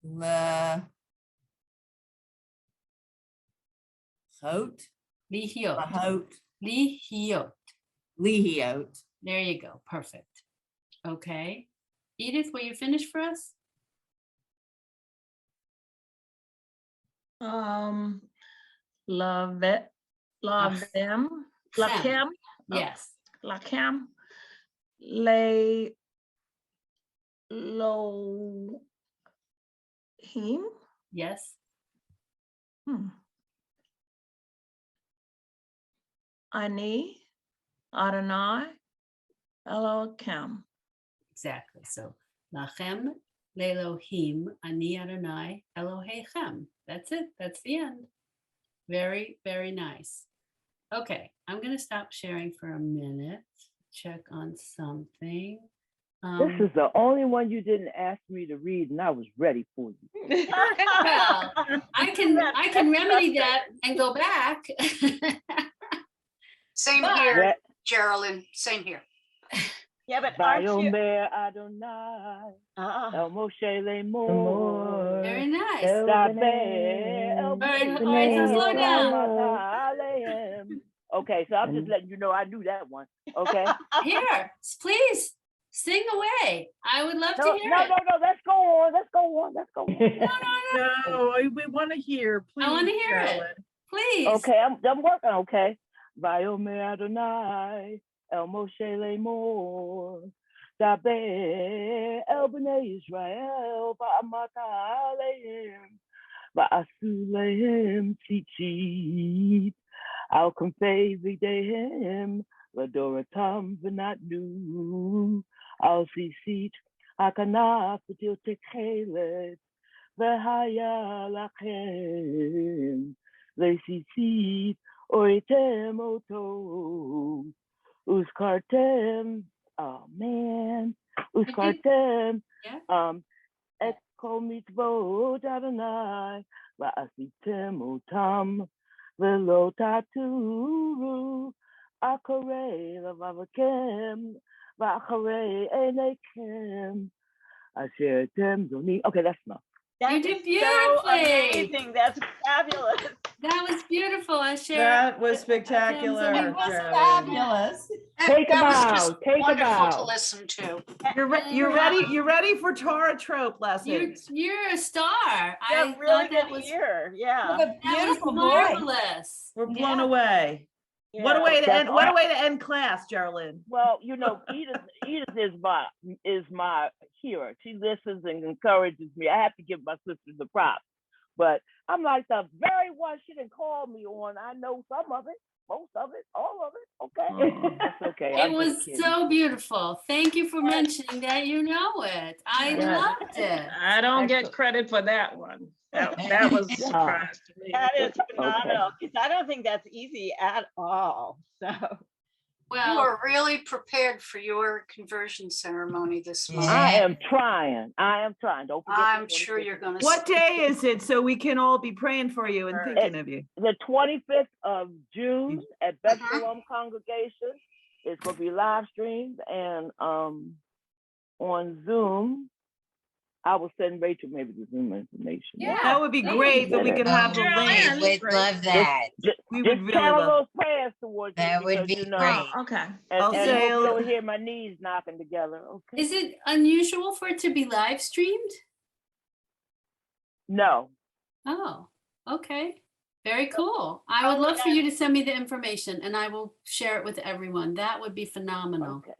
Lehot. Lihiot. Lihiot. Lihiot. There you go. Perfect. Okay. Edith, will you finish for us? Lavem, Lachem. Yes. Lachem. Le Lohim. Yes. Ani Adonai Elohim. Exactly. So Lachem lelohim ani Adonai Elohechem. That's it. That's the end. Very, very nice. Okay, I'm going to stop sharing for a minute. Check on something. This is the only one you didn't ask me to read, and I was ready for you. Well, I can remedy that and go back. Same here, Geraldine. Same here. Yeah, but aren't you? Adonai, El Moshe Lemor. Very nice. All right, so slow down. Okay, so I'm just letting you know I knew that one. Okay. Here, please sing away. I would love to hear it. No. Let's go on. No, we want to hear. Please, I want to hear it. Please. Okay, I'm working. Okay. Vayomer Adonai El Moshe Lemor Daber El Bnei Israel Va'amata Aleim Va'asu Lehem Tzitzit Al Konfei V'Dehem Ladoratam V'Natnu Al sisit hakanaf v'tiltekhelet v'haya lachem v'sisit oitem oto uskartem. Oh man, uskartem. Yeah. Et kol mitzvot Adonai va'asitem otam v'lo taturu acharei levavakem v'acharei einekem asher tem zoni. Okay, that's enough. That You did is so beautifully. amazing. That's fabulous. That was beautiful. I share. That was spectacular, It was Geraldine. fabulous. Take a That was bow. just Take a wonderful to bow. listen to. You're ready for Torah trope lessons. You're a star. You I have really thought that good was ear. You Yeah. have a that was beautiful voice. marvelous. We're blown Yeah. away. What a Yeah. way to That's end! What a all. way to end class, Geraldine. Well, you know, Edith is my hero. She listens and encourages me. I have to give my sister the props. But I'm like the very one she didn't call me on. I know some of it, most of it, all of it. Okay. Oh. That's okay. It I'm was just kidding. so beautiful. Thank you for mentioning that you know it. I Yes. loved it. I don't get Excellent. credit for that one. That was a surprise to me. That is Okay. phenomenal because I don't think that's easy at all. So You Well, are really prepared for your conversion ceremony this month. I Yeah. am trying. Don't forget. I'm sure you're going to. What day is it so we can all be praying for you and thinking of you? The 25th of June at Beth Shalom Congregation. It's going to be live streamed and on Zoom. I will send Rachel maybe the Zoom information. Yeah. That would be Thank great you. that we could have the Geraldine. link. We would love that. We Just would really channel love. those prayers towards me That would because, be you know, great. Okay. and I'll hope say you a- don't hear my knees knocking together. Okay. is it unusual for it to be live streamed? No. Oh, okay. Very cool. I would love for you to send me the information and I will share it with everyone. That would be phenomenal. Okay.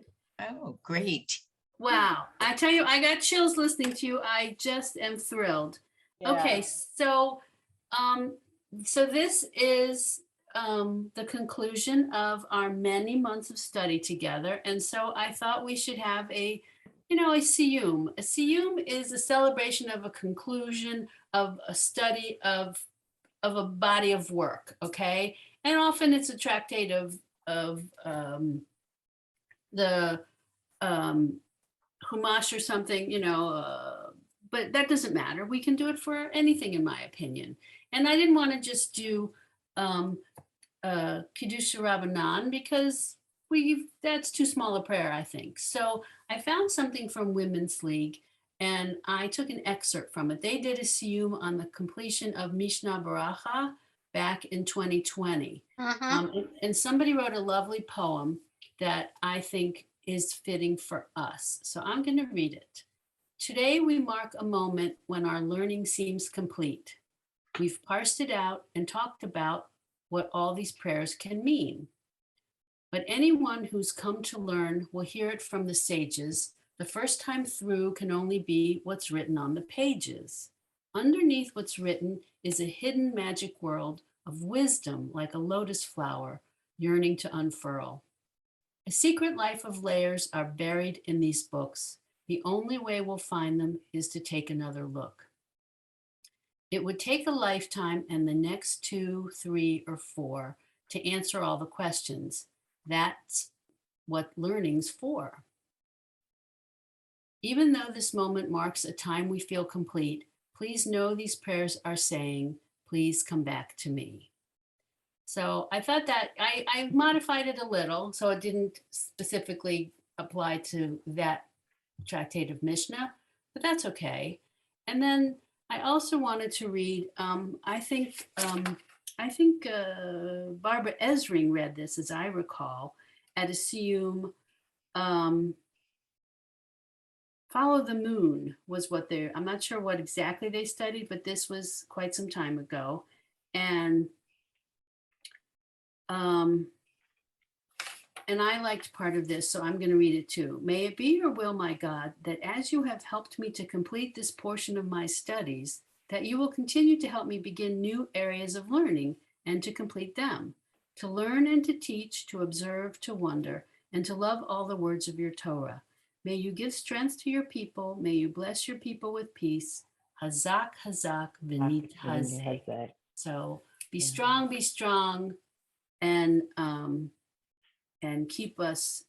Oh, great. Wow. I tell you, I got chills listening to you. I just am thrilled. Okay, so this is the conclusion of our many months of study together. And so I thought we should have a siyum. A siyum is a celebration of a conclusion of a study of a body of work, okay? And often it's a tractate of the Humash or something, but that doesn't matter. We can do it for anything, in my opinion. And I didn't want to just do Kiddush Rabbanan because that's too small a prayer, I think. So I found something from Women's League and I took an excerpt from it. They did a siyum on the completion of Mishnah Baracha back in 2020. And somebody wrote a lovely poem that I think is fitting for us. So I'm going to read it. Today we mark a moment when our learning seems complete. We've parsed it out and talked about what all these prayers can mean. But anyone who's come to learn will hear it from the sages. The first time through can only be what's written on the pages. Underneath what's written is a hidden magic world of wisdom like a lotus flower yearning to unfurl. A secret life of layers are buried in these books. The only way we'll find them is to take another look. It would take a lifetime and the next 2, 3, or 4 to answer all the questions. That's what learning's for. Even though this moment marks a time we feel complete, please know these prayers are saying, please come back to me. So I thought that I modified it a little, so it didn't specifically apply to that tractate of Mishnah, but that's okay. And then I also wanted to read, I think Barbara Esring read this, as I recall, at a siyum. Follow the Moon was what I'm not sure what exactly they studied, but this was quite some time ago. And I liked part of this, so I'm going to read it too. May it be your will, my God, that as you have helped me to complete this portion of my studies, that you will continue to help me begin new areas of learning and to complete them, to learn and to teach, to observe, to wonder, and to love all the words of your Torah. May you give strength to your people. May you bless your people with peace. Hazak, hazak, v'nit hazek. So be strong, and keep us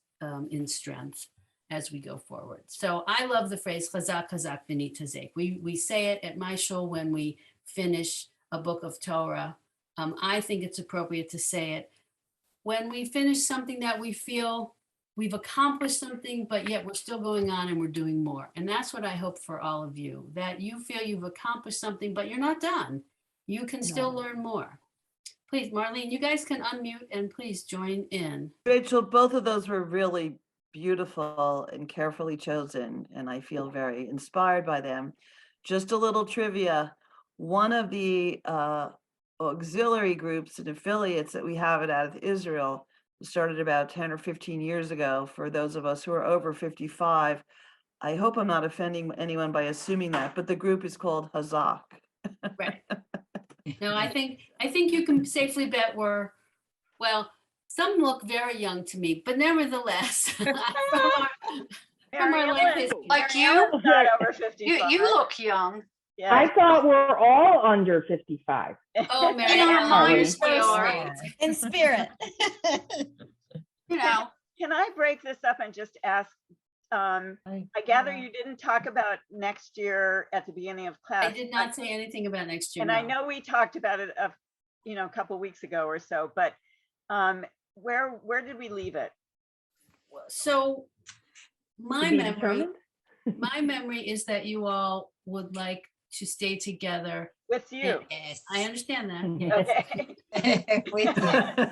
in strength as we go forward. So I love the phrase chazak, chazak, v'nit hazek. We say it at my shul when we finish a book of Torah. I think it's appropriate to say it when we finish something that we feel we've accomplished something, but yet we're still going on and we're doing more. And that's what I hope for all of you, that you feel you've accomplished something, but you're not done. You can still learn more. Please, Marlene, you guys can unmute and please join in. Rachel, both of those were really beautiful and carefully chosen, and I feel very inspired by them. Just a little trivia. One of the auxiliary groups and affiliates that we have out of Israel started about 10 or 15 years ago. For those of us who are over 55, I hope I'm not offending anyone by assuming that, but the group is called Hazak. Right. No, I think you can safely bet well, some look very young to me, but nevertheless, from our life history. Like you? Not over 55. You look young. Yeah. I thought we're all under 55. Oh, Mary, In our Ellen, minds, you're we so are. sweet. In spirit. You know, Can I break this up and just ask, I gather you didn't talk about next year at the beginning of class. I did not say anything about next year. And I no. know we talked about it a couple weeks ago or so, but where did we leave it? So my To be memory, determined? my memory is that you all would like to stay together. With you. Yes. I understand that. Yes. Okay. With you. Right.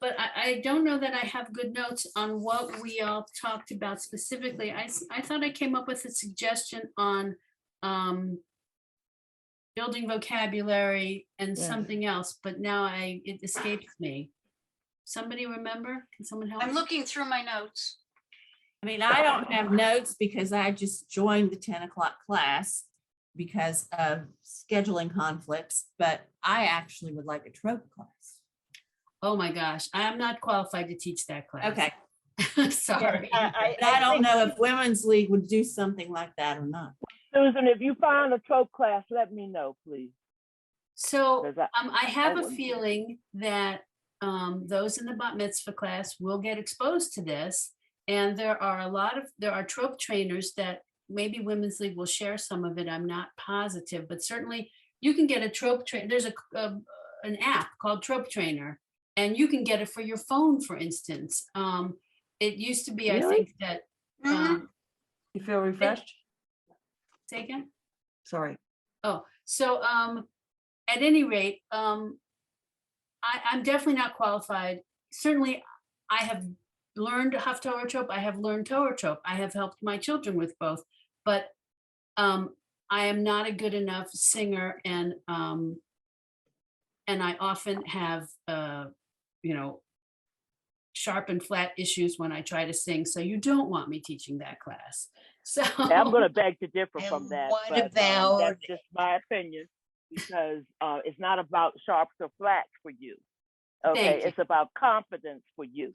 But I don't know that I have good notes on what we all talked about specifically. I thought I came up with a suggestion on building vocabulary and Yes. something else, but now it escapes me. Somebody remember? Can someone help? I'm looking through my notes. I mean, I don't have notes because I just joined the 10 o'clock class because of scheduling conflicts, but I actually would like a trope class. Oh my gosh, I am not qualified to teach that class. Okay. Sorry. I But I don't think- know if Women's League would do something like that or not. Susan, if you find a trope class, let me know, please. So 'Cause I have a wouldn't. feeling that those in the bat mitzvah class will get exposed to this. And there are trope trainers that maybe Women's League will share some of it. I'm not positive, but certainly you can get a trope train. There's an app called Trope Trainer, and you can get it for your phone, for instance. It used to be, I Really? think that, You feel refreshed? say again? Sorry. Oh, so at any rate, I'm definitely not qualified. Certainly, I have learned Haftorah trope. I have learned Torah trope. I have helped my children with both, but I am not a good enough singer, and I often have sharp and flat issues when I try to sing. So you don't want me teaching that class. So I'm going to beg to differ from And that. what but, about- that's just my opinion, because it's not about sharps or flats for you. Okay, Thank you. it's about confidence for you.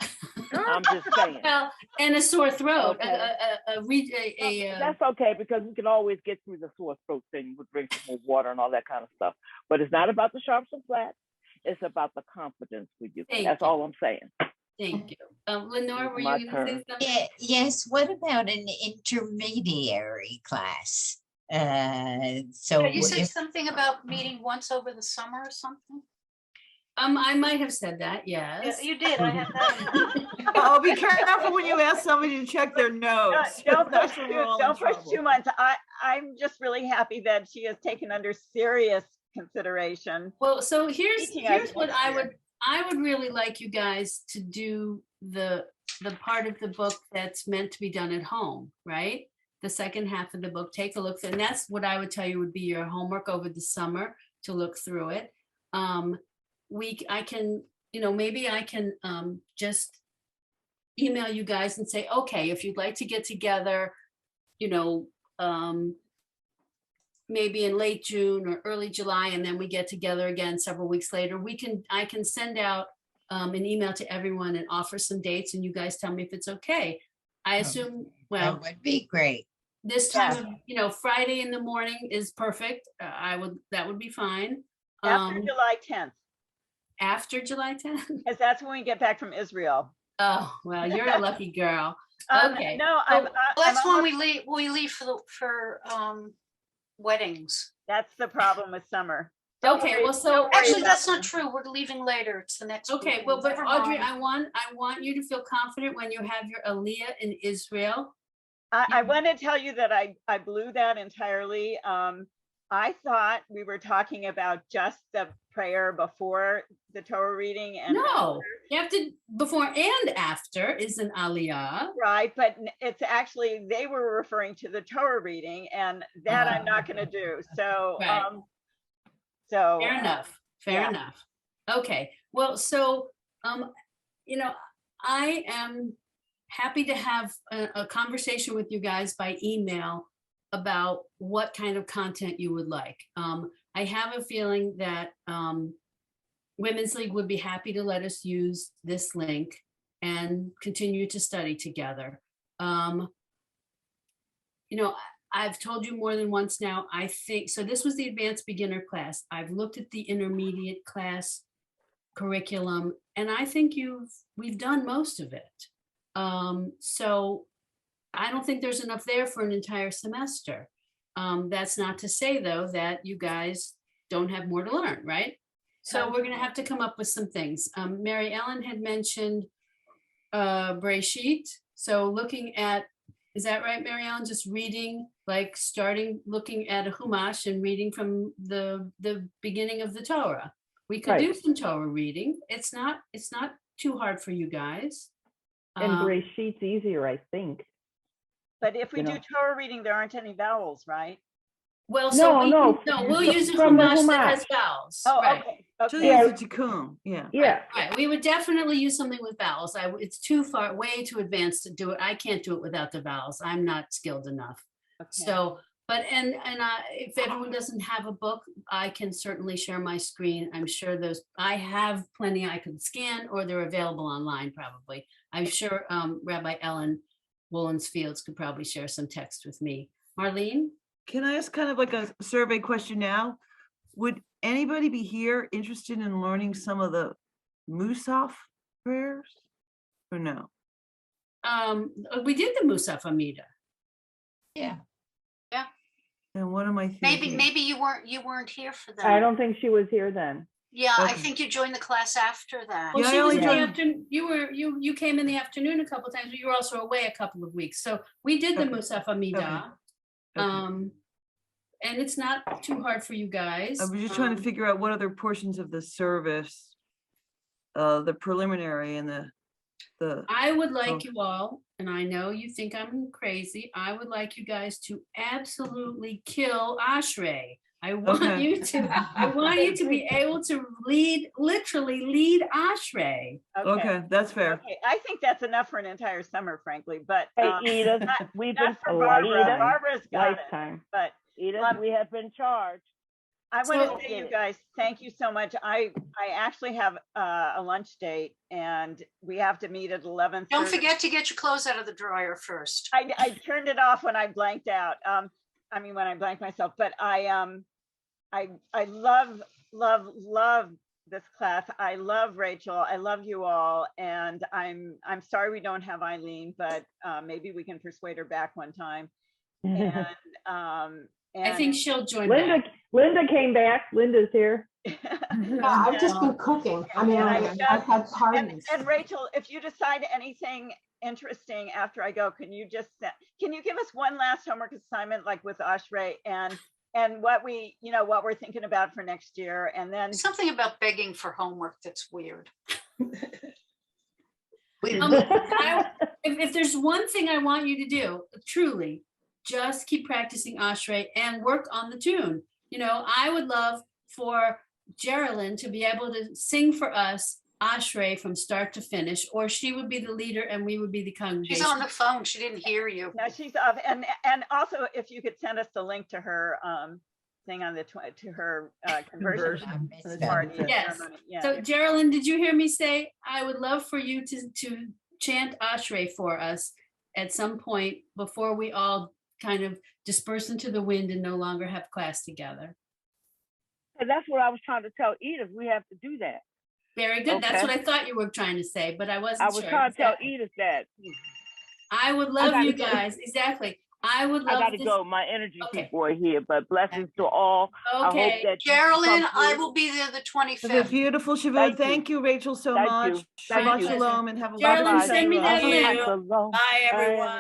I'm just saying. Well, and a sore throat. Okay. That's okay, because we can always get through the sore throat thing with drinking more water and all that kind of stuff. But it's not about the sharps and flats. It's about the confidence for you. Thank That's you. all I'm saying. Thank you. Lenore, were My you going to say turn. something? Yes, what about an intermediary class? So Yeah, you said if something about meeting once over the summer or something? I might have said that, Yeah, yes. you did. I have that. Oh, be careful when you ask somebody to check their notes. Don't That's push when we're all in don't push trouble. 2 months. I'm just really happy that she has taken under serious consideration. Well, so here's Teaching us what next year. I would really like you guys to do the part of the book that's meant to be done at home, right? The second half of the book, take a look, and that's what I would tell you would be your homework over the summer, to look through it. I can, maybe I can just email you guys and say, okay, if you'd like to get together, maybe in late June or early July, and then we get together again several weeks later, I can send out an email to everyone and offer some dates, and you guys tell me if it's okay. I assume, well, That would be great. this time of, Friday in the morning is perfect. That would be fine. After July 10th, After July 10th? because that's when we get back from Israel. Oh, well, you're a lucky girl. Okay. No, Well, that's when almost- we leave for weddings. That's the problem with summer. Okay, well, so Don't worry Actually, about that's them. not true. We're leaving later. It's the next. okay, weekend. well, but Never Audrey, mind. I want you to feel confident when you have your Aliyah in Israel. I want to tell you that I blew that entirely. I thought we were talking about just the prayer before the Torah reading and No, you have to, before and after is an Aliyah. right, but it's actually, they were referring to the Torah reading, and that I'm not going to do. So, Right. so Fair enough, fair yeah. enough. Okay, well, so, I am happy to have a conversation with you guys by email about what kind of content you would like. I have a feeling that Women's League would be happy to let us use this link and continue to study together. I've told you more than once now, I think, so this was the advanced beginner class. I've looked at the intermediate class curriculum, and I think we've done most of it. So I don't think there's enough there for an entire semester. That's not to say, though, that you guys don't have more to learn, right? So we're gonna have to come up with some things. Mary Ellen had mentioned Breshit. So looking at, is that right, Mary Ellen? Just reading, like looking at a Humash and reading from the beginning of the Torah. We could do some Torah reading. It's not too hard for you guys. And Breshit's easier, I think. But if we do Torah reading, there aren't any vowels, right? Well, so we'll use a Humash that has vowels. Oh, right. okay. So Okay. use the tikkun, yeah. Yeah. Right, we would definitely use something with vowels. It's too far, way too advanced to do it. I can't do it without the vowels. I'm not skilled enough. Okay. So, but, if everyone doesn't have a book, I can certainly share my screen. I'm sure I have plenty I could scan, or they're available online probably. I'm sure Rabbi Ellen Woolens-Fields could probably share some text with me. Marlene? Can I ask kind of like a survey question now? Would anybody be here interested in learning some of the Musaf prayers or no? We did the Musaf Amida. Yeah. And what am I thinking? Maybe you weren't here for that. I don't think she was here then. Yeah, I Okay. think you joined the class after that. Well, Yeah, she I was only in the joined- afternoon. You came in the afternoon a couple of times, but you were also away a couple of weeks. So we did the Okay. Musaf Amida. Okay. And it's not too hard for you guys. I was just trying to figure out what other portions of the service, the preliminary and the. I would like you all, and I know you think I'm crazy, I would like you guys to absolutely kill Ashrei. I want Okay. you to be able to literally lead Ashrei. Okay, that's fair. Okay, I think that's enough for an entire summer, frankly, but Hey, Edith, not- we've not been for a Barbara. lifetime. Barbara's got it, Lifetime. but Edith, Um, we have been charged. I want So- to say, you guys, thank you so much. I actually have a lunch date, and we have to meet at 11:30. Don't forget to get your clothes out of the dryer first. I turned it off when I blanked out. When I blanked myself, but I love this class. I love Rachel. I love you all, and I'm sorry we don't have Eileen, but maybe we can persuade her back one time. And I think she'll join back. Linda came back. Linda's here. Yeah, I've just been cooking. I mean, And I've had parties. and Rachel, if you decide anything interesting after I go, can you give us one last homework assignment, like with Ashrei, and what we're thinking about for next year, and then Something about begging for homework that's weird. If there's one thing I want you to do, truly, just keep practicing Ashrei and work on the tune. I would love for Geraldine to be able to sing for us Ashrei from start to finish, or she would be the leader and we would be the congregation. She's on the phone. She didn't hear you. no, she's off. And also, if you could send us the link to her thing on the to her conversion Conversion. I missed party that. Yes. ceremony. Yeah. So Geraldine, did you hear me say, I would love for you to chant Ashrei for us at some point before we all kind of disperse into the wind and no longer have class together. And that's what I was trying to tell Edith. We have to do that. Very good. That's Okay. what I thought you were trying to say, but I wasn't I was sure. trying to tell Exactly. Edith that. I would love gotta you go. guys. Exactly. I would I love gotta this. go. My energy Okay. people are here, but blessings to all. I hope Okay. that you Geraldine, come I through. will be there the Have a 25th. beautiful Shavuot. Thank you. Thank you, Rachel, so Thank much. you. Thank Shabbat you. shalom and have a Geraldine, wonderful send me that day. link. Shalom. Bye, everyone.